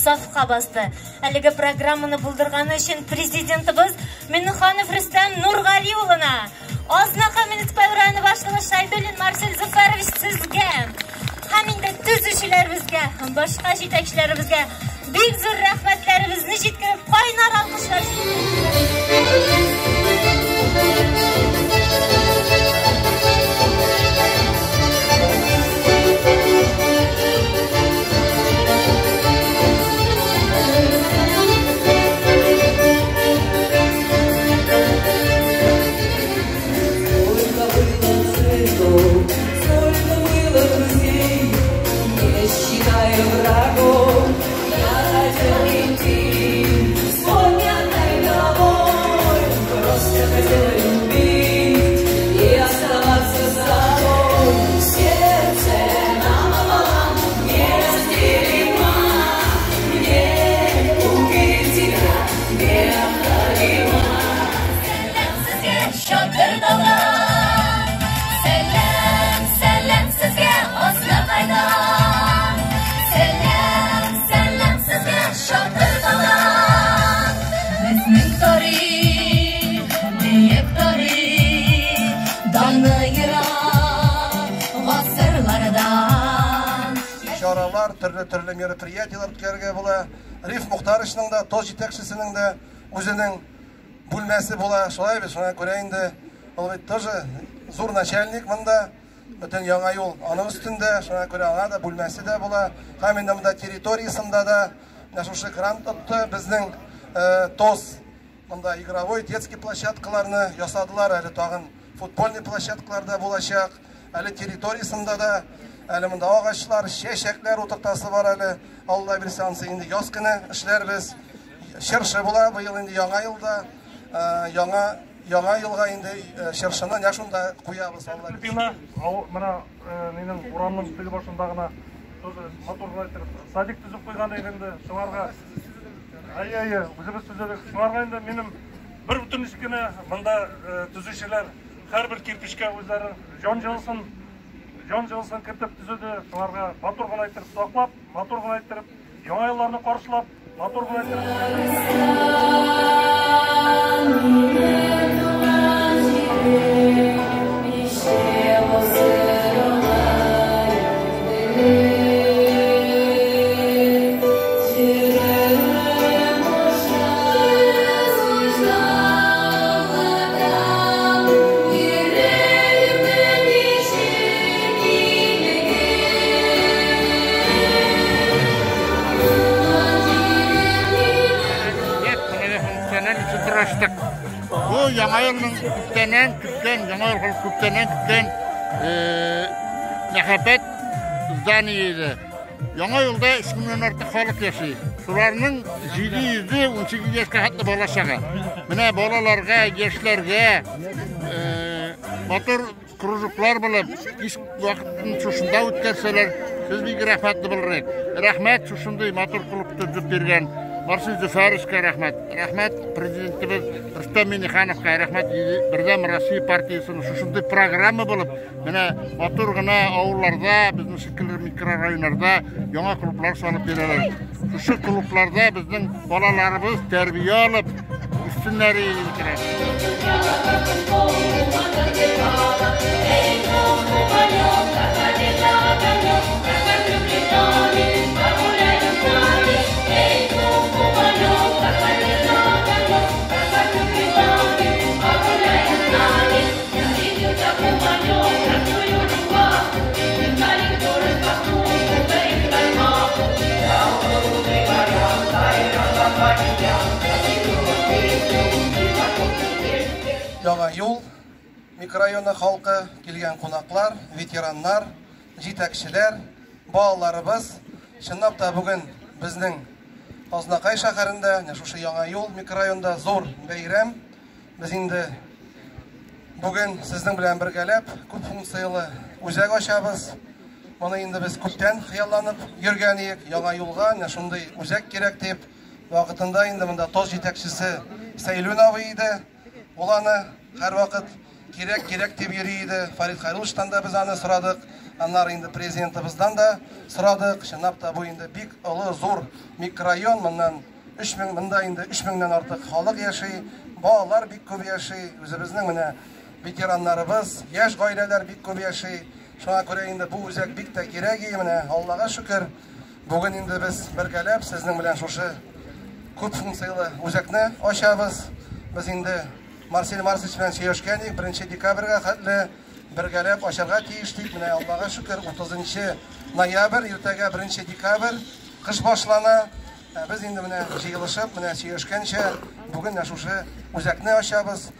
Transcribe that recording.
Safqa bastı. Әлеге программаны булдырганы өчен президентыбыз Миннеханов Рустам Нургалиулына, Азнака муниципаль башлыгы Шайдуллин Марсель Зафарович сезгә, һәм инде төзүчеләребезгә, һәм башка җитәкчеләребезгә бик зур рәхмәтләребезне җиткереп, кайнар алкышлар türlü мероприятиялар үткәрергә була. Риф Мухтарычның да, тоз җитәкчесенең дә үзенең бүлмәсе була. Шулай бит, шуңа күрә инде ул бит тоже зур начальник монда. Бөтен яңа юл аның өстендә, шуңа күрә аңа да бүлмәсе дә була. Һәм инде монда территориясында да шушы кран тотты. Безнең тоз монда игровой детский площадкаларны ясадылар. Әле тагын футбольный площадкалар да булачак. Әле территориясында да әле монда агачлар, чәчәкләр утыртасы бар әле. Алла бирсә ансы инде яз көне эшләрбез. Чыршы була быел инде яңа елда. Яңа елга инде чыршыны нә шунда куябыз Алла бирсә. Менә минем урамның теге башында гына тоже моторлар садик төзеп куйган инде шуларга. Үзебез төзедек. Шуларга инде минем бер бүтән ишкене монда төзүчеләр һәрбер кирпичкә үзләре жон жылсын кертеп түзеді, шуларга матур гына әйтеп саклап, матур гына әйтеп, яңа елларны каршылап, матур гына Bu яңа елның күптәннән көткән, яңа ел күптәннән көткән мәхәббәт зданиеде. Яңа елда 3000-нан артык халык яши. Шуларның 718 яшькә хәтле бала чага. Менә балаларга, яшьләргә мотор кружоклар булып, кич вакытын шушында үткәрсәләр, сез бик рәхмәтле булырык. Рәхмәт шушындый мотор клуб төзеп биргән Марсель Зафаровичка рәхмәт. Рәхмәт президентыбыз Рустам Миннехановка рәхмәт. Бердәм Россия партиясының шушындый программа булып, менә матур гына авылларда, безнең шикелле микрорайоннарда яңа клублар салып бирәләр. Шушы клубларда безнең балаларыбыз тәрбия алып, үстеннәре иелеп Яңа юл микрорайоны халкы, килгән кунаклар, ветераннар, җитәкчеләр, балаларыбыз, чынлап та бүген безнең Азнакай шәһәрендә, шушы яңа юл микрорайонда зур бәйрәм. Без инде бүген сезнең белән бергәләп күп функцияле үзәк ачабыз. Моны инде без күптән хыялланып йөргән идек. Яңа юлга шундый үзәк кирәк дип, вакытында инде монда тоз җитәкчесе Сәйлүн абый иде. Ул аны һәрвакыт кирәк дип йөри иде. Фарид Хәйрулловичтан да без аны сорадык. Аннары инде президентыбыздан да сорадык. Чынлап та бу инде бик олы, зур микрорайон. Моннан 3000, монда инде 3000-дән артык халык яши. Балалар бик күп яши. Үзебезнең менә ветераннарыбыз, яшь гаиләләр бик күп яши. Шуңа күрә инде бу үзәк бик тә кирәк иде. Менә Аллага шөкер, бүген инде без бергәләп сезнең белән шушы күп функциялы үзәкне ачабыз. Без инде Марсель Марсович белән сөйләшкән идек, 1 декабрьгә хәтле бергәләп ачарга тиештик. Менә Аллага шөкер, 30 ноябрь, иртәгә 1 декабрь кыш башлана. Без инде менә җыелышып, менә сөйләшкәнчә бүген шушы үзәкне ачабыз.